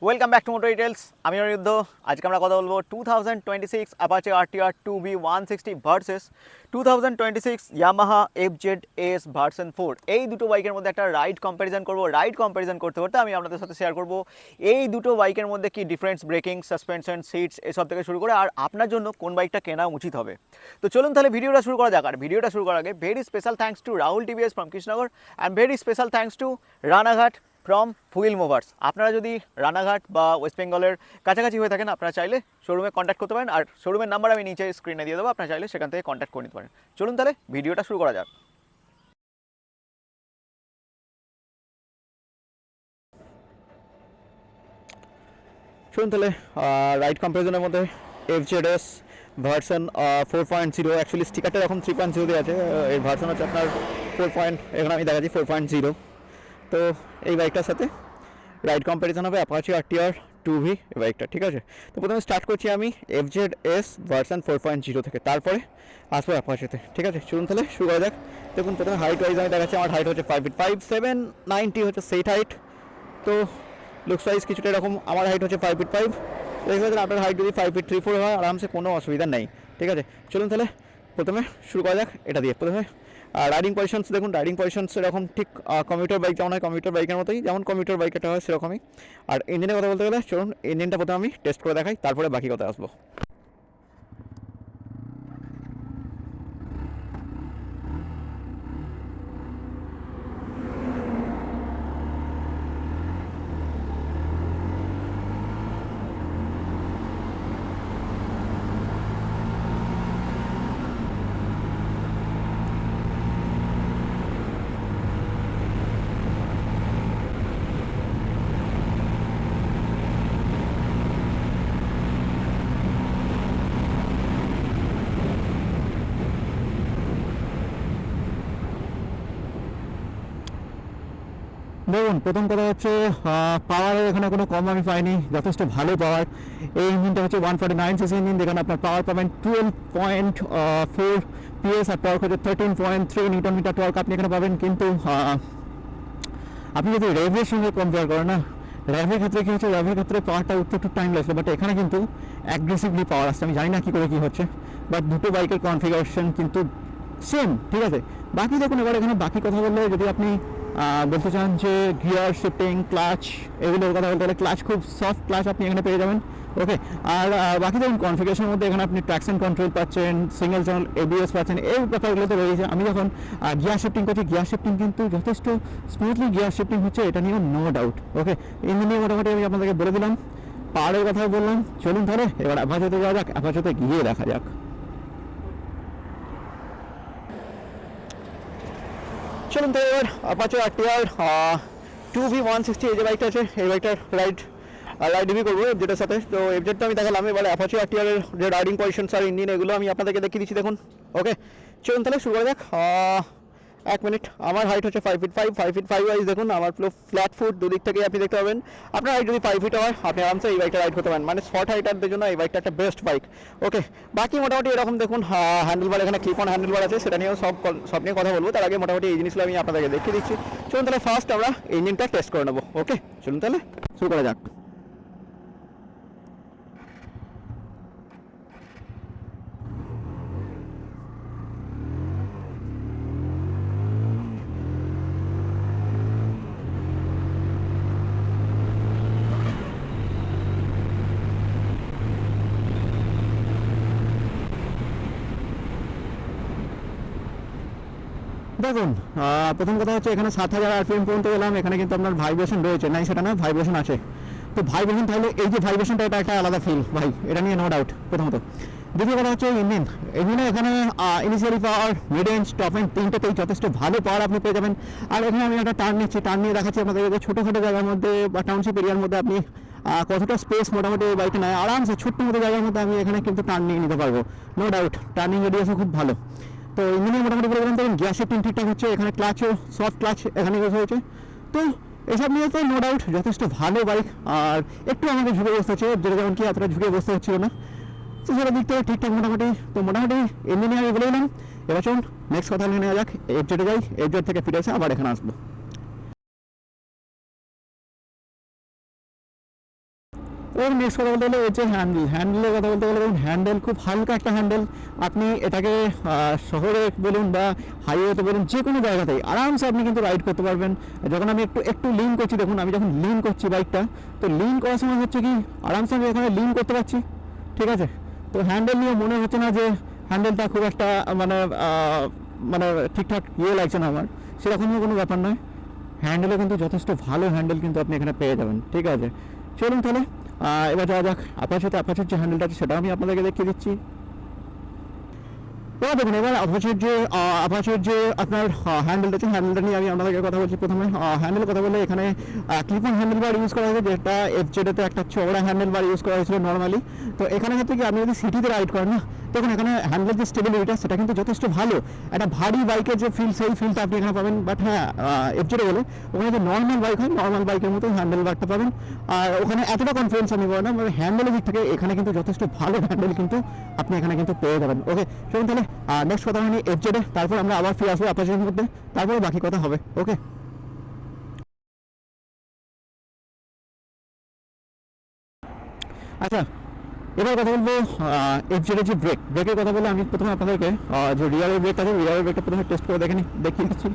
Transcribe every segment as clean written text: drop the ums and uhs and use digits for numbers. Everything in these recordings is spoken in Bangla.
Welcome back to motor details. আমি অনিরুদ্ধ। আজকে আমরা কথা বলবো 2026 Apache RTR 2B160 versus 2026 Yamaha FZS version 4। এই দুটো বাইকের মধ্যে একটা রাইড কম্প্যারিজন করব। রাইড কম্প্যারিজন করতে করতে আমি আপনাদের সাথে শেয়ার করব এই দুটো বাইকের মধ্যে কি ডিফারেন্স, ব্রেকিং, সাসপেনশন, সিটস এসব থেকে শুরু করে আর আপনার জন্য কোন বাইকটা কেনা উচিত হবে। তো চলুন তাহলে ভিডিওটা শুরু করা যাক। আর ভিডিওটা শুরু করার আগে very special thanks to Rahul TVS from Krishnanagar and very special thanks to Ranaghat from wheel movers. আপনারা যদি রানাঘাট বা ওয়েস্ট বেঙ্গলের কাছাকাছি হয়ে থাকেন, আপনারা চাইলে শোরুমে কন্ট্যাক্ট করতে পারেন। আর শোরুমের নাম্বার আমি নিচে স্ক্রিনে দিয়ে দেবো, আপনারা চাইলে সেখান থেকে কন্ট্যাক্ট করে নিতে পারেন। চলুন তাহলে ভিডিওটা শুরু করা যাক। শুনুন তাহলে রাইড কম্পারিজনের মধ্যে FZS ভার্সন 4.0, অ্যাকচুয়ালি স্টিকারটা এরকম 3.0 দিয়ে আছে, এর ভার্সন হচ্ছে আপনার 4. এখানে আমি দেখাচ্ছি 4.0। তো এই বাইকটার সাথে রাইড কম্প্যারিজন হবে অ্যাপাচে RTR 2B এই বাইকটা, ঠিক আছে। তো প্রথমে স্টার্ট করছি আমি FZS ভার্সন 4.0 থেকে, তারপরে আসবো অ্যাপাচেতে, ঠিক আছে। চলুন তাহলে শুরু করা যাক। দেখুন প্রথমে হাইট ওয়াইজ আমি দেখাচ্ছি, আমার হাইট হচ্ছে 5 feet 5, 790 হচ্ছে সেট হাইট। তো লুকস ওয়াইজ কিছুটা এরকম, আমার হাইট হচ্ছে 5 feet 5। দেখতে পাচ্ছেন আপনার হাইট যদি 5 feet 3, 4 হয় আরামসে কোনো অসুবিধা নেই, ঠিক আছে। চলুন তাহলে প্রথমে শুরু করা যাক এটা দিয়ে। প্রথমে রাইডিং পজিশনস দেখুন, রাইডিং পজিশনস এরকম ঠিক কমিউটার বাইক যেমন হয়, কমিউটার বাইকের মতোই, যেমন কমিউটার বাইকটা হয় সেরকমই। আর ইঞ্জিনের কথা বলতে গেলে চলুন ইঞ্জিনটা প্রথমে আমি টেস্ট করে দেখাই, তারপরে বাকি কথা আসবো। দেখুন প্রথম কথা হচ্ছে পাওয়ারের এখানে কোনো কম আমি পাইনি, যথেষ্ট ভালো পাওয়ার। এই ইঞ্জিনটা হচ্ছে 149cc ইঞ্জিন, যেখানে আপনার পাওয়ার পাবেন 12.4 PS আর টর্ক হচ্ছে 13.3 নিউটন মিটার টর্ক আপনি এখানে পাবেন। কিন্তু আপনি যদি রেভের সঙ্গে কম্পেয়ার করেন না, র্যাভের ক্ষেত্রে কী হচ্ছে, র্যাভের ক্ষেত্রে পাওয়ারটা উঠতে একটু টাইম লাগছে, বাট এখানে কিন্তু অ্যাগ্রেসিভলি পাওয়ার আসছে। আমি জানি না কী করে কী হচ্ছে, বাট দুটো বাইকের কনফিগারেশন কিন্তু সেম, ঠিক আছে। বাকি দেখুন এবার এখানে বাকি কথা বললে যদি আপনি বলতে চান যে গিয়ার শিফটিং, ক্লাচ, এগুলোর কথা বলতে গেলে ক্লাচ খুব সফট ক্লাচ আপনি এখানে পেয়ে যাবেন, ওকে। আর বাকি দেখুন কনফিগারেশনের মধ্যে এখানে আপনি ট্র্যাকশন কন্ট্রোল পাচ্ছেন, সিঙ্গেল চ্যানেল ABS পাচ্ছেন, এই ব্যাপারগুলোতে রয়েছে। আমি যখন গিয়ার শিফটিং করছি, গিয়ার শিফটিং কিন্তু যথেষ্ট স্মুথলি গিয়ার শিফটিং হচ্ছে, এটা নিয়েও নো ডাউট, ওকে। ইঞ্জিন নিয়ে মোটামুটি আমি আপনাদেরকে বলে দিলাম, পাওয়ারের কথা বললাম। চলুন তাহলে এবার অ্যাপাচেতে যাওয়া যাক, অ্যাপাচেতে গিয়ে দেখা যাক। চলুন তো এবার অ্যাপাচে RTR 2B160 এই যে বাইকটা আছে, এই বাইকটার রাইড রিভিউ করবো FZের সাথে। তো FZটা আমি দেখালাম, এবার অ্যাপাচে RTR এর যে রাইডিং পজিশনস আর ইঞ্জিন এগুলো আমি আপনাদেরকে দেখিয়ে দিচ্ছি, দেখুন, ওকে। চলুন তাহলে শুরু করা যাক। 1 মিনিট। আমার হাইট হচ্ছে 5 feet 5, 5 feet 5 ওয়াইজ দেখুন আমার পুরো ফ্ল্যাট ফুট, দুদিক থেকে আপনি দেখতে পাবেন। আপনার হাইট যদি 5 feet হয় আপনি আরামসে এই বাইকটা রাইড করতে পারেন, মানে শর্ট হাইটারদের জন্য এই বাইকটা একটা বেস্ট বাইক, ওকে। বাকি মোটামুটি এরকম দেখুন, হ্যান্ডেলবার এখানে ক্লিপ অন হ্যান্ডেলবার আছে, সেটা নিয়েও সব নিয়ে কথা বলবো। তার আগে মোটামুটি এই জিনিসগুলো আমি আপনাদেরকে দেখিয়ে দিচ্ছি। চলুন তাহলে ফার্স্ট আমরা ইঞ্জিনটা টেস্ট করে নেবো, ওকে। চলুন তাহলে শুরু করা যাক। দেখুন প্রথম কথা হচ্ছে এখানে 7000 RPM পর্যন্ত গেলাম, এখানে কিন্তু আপনার ভাইব্রেশন রয়েছে, নাই সেটা না, ভাইব্রেশন আছে। তো ভাইব্রেশন তাহলে এই যে ভাইব্রেশনটা, এটা একটা আলাদা ফিল ভাই, এটা নিয়ে নো ডাউট প্রথমত। দ্বিতীয় কথা হচ্ছে ইঞ্জিনে এখানে initially power, mid range, top end তিনটাতেই যথেষ্ট ভালো পাওয়ার আপনি পেয়ে যাবেন। আর এখানে আমি একটা টার্ন নিচ্ছি, টার্ন নিয়ে দেখাচ্ছি আপনাদের যে ছোটোখাটো জায়গার মধ্যে বা টাউনশিপ এরিয়ার মধ্যে আপনি কতটা স্পেস মোটামুটি এই বাইকটা নেয়, আরামসে ছোট্ট মতো জায়গার মধ্যে আমি এখানে কিন্তু টার্ন নিয়ে নিতে পারবো, নো ডাউট। টার্নিং রেডিয়াসও খুব ভালো। তো ইঞ্জিনে মোটামুটি বলে দিলাম, দেখুন গিয়ার শিফটিং ঠিকঠাক হচ্ছে, এখানে ক্লাচও সফট ক্লাচ এখানে ইউজ হয়েছে। তো এসব নিয়ে তো নো ডাউট যথেষ্ট ভালো বাইক। আর একটু আমাকে ঝুঁকে বসতে হচ্ছে, যেটা যেমন কি এতটা ঝুঁকে বসতে হচ্ছিল না, তো সেটা দিক থেকে ঠিকঠাক মোটামুটি। তো মোটামুটি ইঞ্জিনে আমি বলে দিলাম। এবার চলুন নেক্সট কথা নিয়ে নেওয়া যাক, FZে যাই, FZ থেকে ফিরে এসে আবার এখানে আসবো। ওর নেক্সট কথা বলতে গেলে হচ্ছে হ্যান্ডেলের কথা বলতে গেলে দেখুন হ্যান্ডেল খুব হালকা একটা হ্যান্ডেল। আপনি এটাকে শহরে বলুন বা হাইওয়েতে বলুন, যে কোনো জায়গাতেই আরামসে আপনি কিন্তু রাইড করতে পারবেন। যখন আমি একটু একটু লিন করছি, দেখুন আমি যখন লিন করছি বাইকটা, তো লিন করার সময় হচ্ছে কি আরামসে আমি এখানে লিন করতে পারছি, ঠিক আছে। তো হ্যান্ডেল নিয়ে মনে হচ্ছে না যে হ্যান্ডেলটা খুব একটা মানে মানে ঠিকঠাক লাগছে না আমার, সেরকমও কোনো ব্যাপার নয়। হ্যান্ডেলও কিন্তু যথেষ্ট ভালো হ্যান্ডেল কিন্তু আপনি এখানে পেয়ে যাবেন, ঠিক আছে। চলুন তাহলে এবার যাওয়া যাক অ্যাপাচের যে হ্যান্ডেলটা আছে সেটা আমি আপনাদেরকে দেখিয়ে দিচ্ছি। এবার দেখুন, এবার অ্যাপাচের যে আপনার হ্যান্ডেলটা আছে, হ্যান্ডেলটা নিয়ে আমি আপনাদেরকে কথা বলছি। প্রথমে হ্যান্ডেলের কথা বলে এখানে clip on handle bar use করা হয়েছে, যেটা এফজেডেতে একটা চওড়া হ্যান্ডেল বার ইউজ করা হয়েছিল নর্মালি। তো এখানে ক্ষেত্রে কি আপনি যদি সিটিতে রাইড করেন না, দেখুন এখানে হ্যান্ডেলের যে স্টেবিলিটিটা সেটা কিন্তু যথেষ্ট ভালো। একটা ভারী বাইকের যে ফিল, সেই ফিলটা আপনি এখানে পাবেন। বাট হ্যাঁ, এফজেডে বলে ওখানে যে নর্মাল বাইক হয়, নর্মাল বাইকের মতো হ্যান্ডেল বারটা পাবেন। আর ওখানে এতটা কনফিডেন্স আমি পাবো না, মানে হ্যান্ডেলের দিক থেকে এখানে কিন্তু যথেষ্ট ভালো হ্যান্ডেল কিন্তু আপনি এখানে কিন্তু পেয়ে যাবেন। ওকে, চলুন তাহলে নেক্সট কথা হয়নি এফজেডে, তারপর আমরা আবার ফিরে আসবো অ্যাপাচের মধ্যে, তারপরে বাকি কথা হবে। ওকে, আচ্ছা এবার কথা বলবো এফজেডের যে ব্রেকের কথা বলে। আমি প্রথমে আপনাদেরকে যে রিয়ারের ব্রেক আছে, রিয়ারের ব্রেকটা প্রথমে টেস্ট করে দেখিয়ে দিচ্ছি।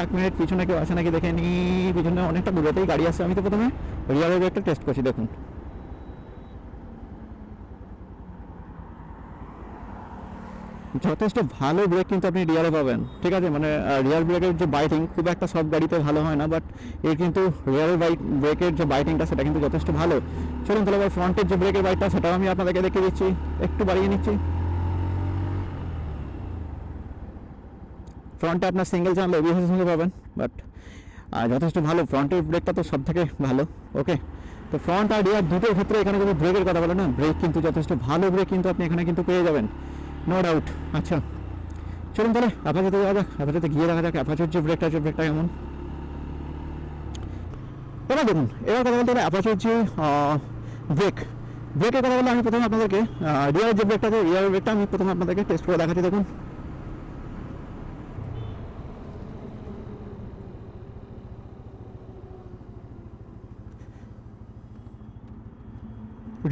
1 মিনিট, পিছনে কেউ আছে নাকি দেখে নি। পিছনে অনেকটা দূরেতেই গাড়ি আছে। আমি তো প্রথমে রিয়ারের ব্রেকটা টেস্ট করছি, দেখুন যথেষ্ট ভালো ব্রেক কিন্তু আপনি রিয়ারে পাবেন, ঠিক আছে। মানে রিয়ার ব্রেকের যে বাইটিং খুব একটা সব গাড়িতে ভালো হয় না, বাট এর কিন্তু রিয়ারের ব্রেকের যে বাইটিংটা সেটা কিন্তু যথেষ্ট ভালো। চলুন তাহলে এবার ফ্রন্টের যে ব্রেকের বাইকটা সেটাও আমি আপনাদেরকে দেখিয়ে দিচ্ছি, একটু বাড়িয়ে নিচ্ছি। ফ্রন্টে আপনার সিঙ্গেল চ্যানেল এবিএসের সঙ্গে পাবেন, বাট যথেষ্ট ভালো। ফ্রন্টের ব্রেকটা তো সব থেকে ভালো। ওকে, তো ফ্রন্ট আর রিয়ার দুটোর ক্ষেত্রে এখানে যদি ব্রেকের কথা বলে না, ব্রেক কিন্তু যথেষ্ট ভালো ব্রেক কিন্তু আপনি এখানে কিন্তু পেয়ে যাবেন, নো ডাউট। আচ্ছা চলুন তাহলে অ্যাপাচেতে যাওয়া যাক, অ্যাপাচেতে গিয়ে দেখা যাক অ্যাপাচের যে ব্রেকটা আছে ব্রেকটা কেমন। এবার দেখুন, এবার কথা বলতে গেলে অ্যাপাচের যে ব্রেকের কথা বলে আমি প্রথমে আপনাদেরকে রিয়ারের যে ব্রেকটা আছে, রিয়ারের ব্রেকটা আমি প্রথমে আপনাদেরকে টেস্ট করে দেখাচ্ছি। দেখুন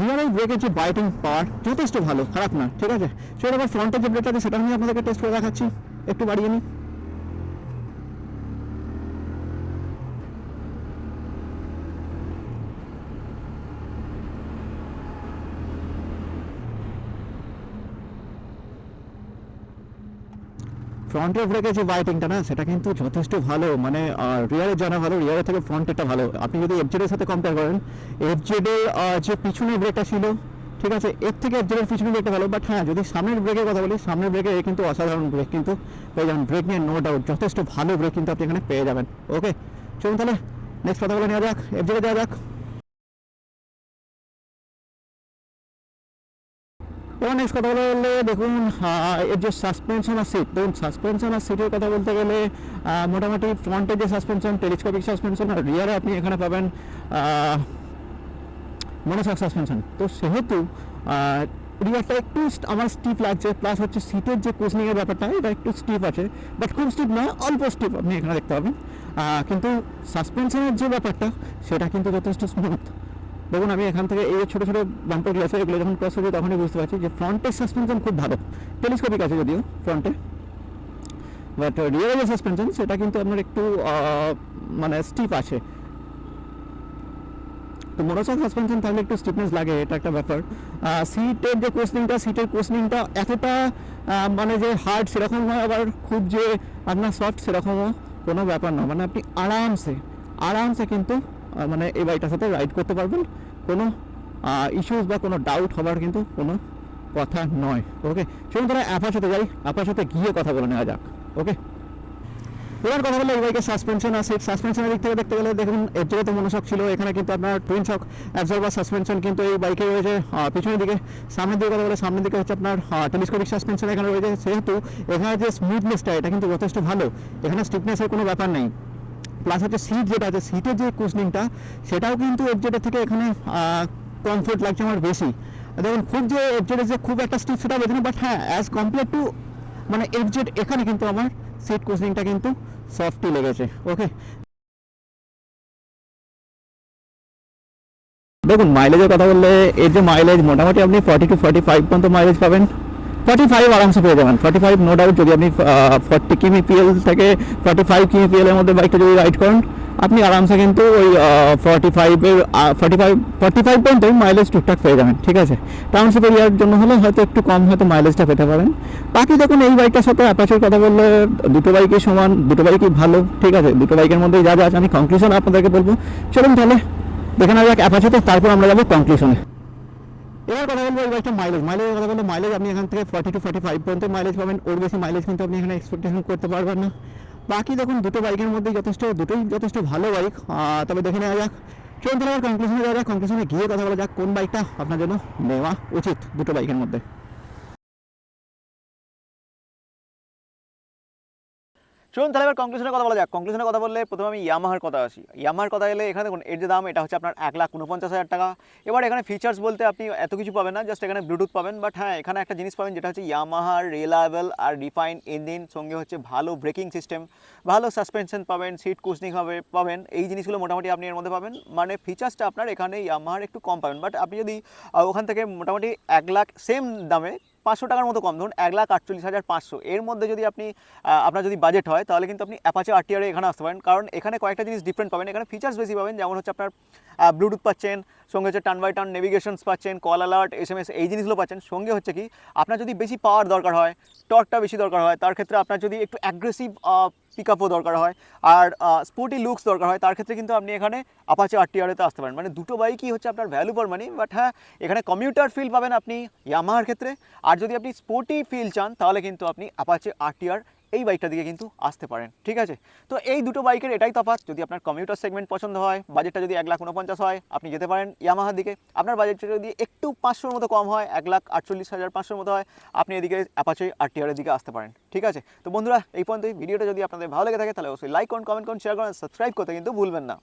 রিয়ারের ব্রেকের যে বাইটিং পাওয়ার যথেষ্ট ভালো, খারাপ না, ঠিক আছে। চলো এবার ফ্রন্টের যে ব্রেকটা আছে সেটা আমি আপনাদেরকে টেস্ট করে দেখাচ্ছি, একটু বাড়িয়ে নিই। ফ্রন্টের ব্রেকের যে বাইটিংটা না সেটা কিন্তু যথেষ্ট ভালো, মানে রিয়ারে জানা ভালো, রিয়ারের থেকে ফ্রন্টেরটা ভালো। আপনি যদি এফজেডের সাথে কম্পেয়ার করেন, এফজেডের যে পিছনের ব্রেকটা ছিল, ঠিক আছে, এর থেকে এফজেডের পিছনের ব্রেকটা ভালো। বাট হ্যাঁ, যদি সামনের ব্রেকের কথা বলি, সামনের ব্রেকে কিন্তু অসাধারণ ব্রেক কিন্তু পেয়ে যাবেন। ব্রেক নিয়ে নো ডাউট যথেষ্ট ভালো ব্রেক কিন্তু আপনি এখানে পেয়ে যাবেন। ওকে, চলুন তাহলে নেক্সট কথা বলে নেওয়া যাক, এফজেডে যাওয়া যাক। এবার নেক্সট কথা বলে দেখুন এর যে সাসপেনশন আর সিট, দেখুন সাসপেনশন আর সিটের কথা বলতে গেলে মোটামুটি ফ্রন্টের যে সাসপেনশন টেলিস্কোপিক সাসপেনশন, আর রিয়ারে আপনি এখানে পাবেন মনোশক সাসপেনশন। তো সেহেতু রিয়ারটা একটু আমার স্টিপ লাগছে, প্লাস হচ্ছে সিটের যে কুশনিংয়ের ব্যাপারটা এটা একটু স্টিপ আছে, বাট খুব স্টিপ নয়, অল্প স্টিপ আপনি এখানে দেখতে পাবেন। কিন্তু সাসপেনশনের যে ব্যাপারটা সেটা কিন্তু যথেষ্ট স্মুথ। দেখুন আমি এখান থেকে এই ছোটো ছোটো বাম্পারগুলো আছে, এগুলো যখন ক্রস হচ্ছে তখনই বুঝতে পারছি যে ফ্রন্টের সাসপেনশন খুব ভালো, টেলিস্কোপিক আছে যদিও ফ্রন্টে, বাট রিয়ারের যে সাসপেনশন সেটা কিন্তু আপনার একটু মানে স্টিপ আছে। তো মোটরসাইকেল সাসপেনশন থাকলে একটু স্টিফনেস লাগে, এটা একটা ব্যাপার। সিটের কোশনিংটা এতটা মানে যে হার্ড সেরকম নয়, আবার খুব যে আপনার সফট সেরকমও কোনো ব্যাপার না। মানে আপনি আরামসে কিন্তু মানে এই বাইকটার সাথে রাইড করতে পারবেন, কোনো ইস্যুস বা কোনো ডাউট হবার কিন্তু কোনো কথা নয়। ওকে, চলুন তারা অ্যাপাচেতে যাই, অ্যাপাচেতে গিয়ে কথা বলে নেওয়া যাক। ওকে, এবার কথা বলে এই বাইকের সাসপেনশন আর সিট। সাসপেনশনের দিক থেকে দেখতে গেলে দেখুন এফজেডে তো মনোশক ছিল, এখানে কিন্তু আপনার টুইন শক অ্যাবজর্ভার সাসপেনশন কিন্তু এই বাইকে রয়েছে পিছনের দিকে। সামনের দিকে কথা বলে সামনের দিকে হচ্ছে আপনার টেলিস্কোপিক সাসপেনশন এখানে রয়েছে, সেহেতু এখানে যে স্মুথনেসটা এটা কিন্তু যথেষ্ট ভালো, এখানে স্টিফনেসের কোনো ব্যাপার নেই। প্লাস হচ্ছে সিট যেটা আছে, সিটের যে কুশনিংটা সেটাও কিন্তু এফজেডের থেকে এখানে কমফোর্ট লাগছে আমার বেশি। দেখুন খুব যে এফজেডের যে খুব একটা স্টিফ সেটা বোঝেনি, বাট হ্যাঁ অ্যাজ কম্পেয়ার টু মানে এফজেড এখানে কিন্তু আমার সিট কুশনিংটা কিন্তু সফটই লেগেছে। ওকে, দেখুন মাইলেজের কথা বললে এর যে মাইলেজ মোটামুটি আপনি 40 to 45 পর্যন্ত মাইলেজ পাবেন। 45 আরামসে পেয়ে যাবেন, 45 নো ডাউট। যদি আপনি 40 কিমি পিএল থেকে 45 কিমি পিএল এর মধ্যে বাইকটা যদি রাইড করেন, আপনি আরামসে কিন্তু ওই 45 পর্যন্ত মাইলেজ টুকটাক পেয়ে যাবেন, ঠিক আছে। টাউনশিপ এরিয়ার জন্য হলে হয়তো একটু কম হয়তো মাইলেজটা পেতে পারেন। বাকি দেখুন এই বাইকটার সাথে অ্যাপাচের কথা বললে দুটো বাইকই সমান, দুটো বাইকই ভালো, ঠিক আছে। দুটো বাইকের মধ্যে যা যা আছে আমি কনক্লুশন আপনাদেরকে বলবো। চলুন তাহলে দেখে নেওয়া যাক অ্যাপাচেতে, তারপর আমরা যাবো কনক্লুশনে। এবার কথা বলবো এই বাইকটা মাইলেজের কথা বললে মাইলেজ আপনি এখান থেকে 40 to 45 পর্যন্ত মাইলেজ পাবেন। ওর বেশি মাইলেজ কিন্তু আপনি এখানে এক্সপেকটেশন করতে পারবেন না। বাকি দেখুন দুটো বাইকের মধ্যে দুটোই যথেষ্ট ভালো বাইক। তবে দেখে নেওয়া যাক, চলুন তাহলে কনক্লুশনে যাওয়া যাক। কনক্লুশনে গিয়ে কথা বলা যাক কোন বাইকটা আপনার জন্য নেওয়া উচিত দুটো বাইকের মধ্যে। চলুন তাহলে এবার কনক্লুশনের কথা বলা যাক। কনক্লুশনের কথা বললে প্রথমে আমি ইয়ামাহার কথা আসি। ইয়ামাহার কথা এলে এখানে দেখুন এর যে দাম, এটা হচ্ছে আপনার 1,49,000 টাকা। এবার এখানে ফিচার্স বলতে আপনি এত কিছু পাবেন না, জাস্ট এখানে ব্লুটুথ পাবেন। বাট হ্যাঁ, এখানে একটা জিনিস পাবেন যেটা হচ্ছে ইয়ামাহার রিলায়েবল আর রিফাইন ইঞ্জিন, সঙ্গে হচ্ছে ভালো ব্রেকিং সিস্টেম, ভালো সাসপেনশন পাবেন, সিট কুশনিং হবে পাবেন। এই জিনিসগুলো মোটামুটি আপনি এর মধ্যে পাবেন। মানে ফিচার্সটা আপনার এখানে ইয়ামাহার একটু কম পাবেন। বাট আপনি যদি ওখান থেকে মোটামুটি 1 লাখ সেম দামে 500 টাকার মতো কম, ধরুন 1,48,500 এর মধ্যে যদি আপনি আপনার যদি বাজেট হয়, তাহলে কিন্তু আপনি অ্যাপাচে আরটিআর এখানে আসতে পারেন। কারণ এখানে কয়েকটা জিনিস ডিফারেন্ট পাবেন, এখানে ফিচার্স বেশি পাবেন। যেমন হচ্ছে আপনার ব্লুটুথ পাচ্ছেন, সঙ্গে হচ্ছে টার্ন বাই টার্ন নেভিগেশনস পাচ্ছেন, কল অ্যালার্ট, এসএমএস, এই জিনিসগুলো পাচ্ছেন। সঙ্গে হচ্ছে কি আপনার যদি বেশি পাওয়ার দরকার হয়, টর্কটা বেশি দরকার হয়, তার ক্ষেত্রে আপনার যদি একটু অ্যাগ্রেসিভ পিকআপও দরকার হয়, আর স্পোর্টি লুকস দরকার হয়, তার ক্ষেত্রে কিন্তু আপনি এখানে অ্যাপাচে আরটিআরতে আসতে পারেন। মানে দুটো বাইকই হচ্ছে আপনার ভ্যালু ফর মানি। বাট হ্যাঁ, এখানে কমিউটার ফিল পাবেন আপনি ইয়ামাহার ক্ষেত্রে। আর যদি আপনি স্পোর্টি ফিল চান, তাহলে কিন্তু আপনি অ্যাপাচে আরটিআর এই বাইকটা দিকে কিন্তু আসতে পারেন, ঠিক আছে। তো এই দুটো বাইকের এটাই তফাৎ। যদি আপনার কমিউটার সেগমেন্ট পছন্দ হয়, বাজেটটা যদি 1,49,000 হয়, আপনি যেতে পারেন ইয়ামাহার দিকে। আপনার বাজেটটা যদি একটু 500-র মতো কম হয়, 1,48,500-র মতো হয়, আপনি এদিকে অ্যাপাচে আরটিআর এর দিকে আসতে পারেন, ঠিক আছে। তো বন্ধুরা, এই পর্যন্ত ভিডিওটা যদি আপনাদের ভালো লেগে থাকে, তাহলে অবশ্যই লাইক করুন, কমেন্ট করুন, শেয়ার করুন, সাবস্ক্রাইব করতে কিন্তু ভুলবেন না।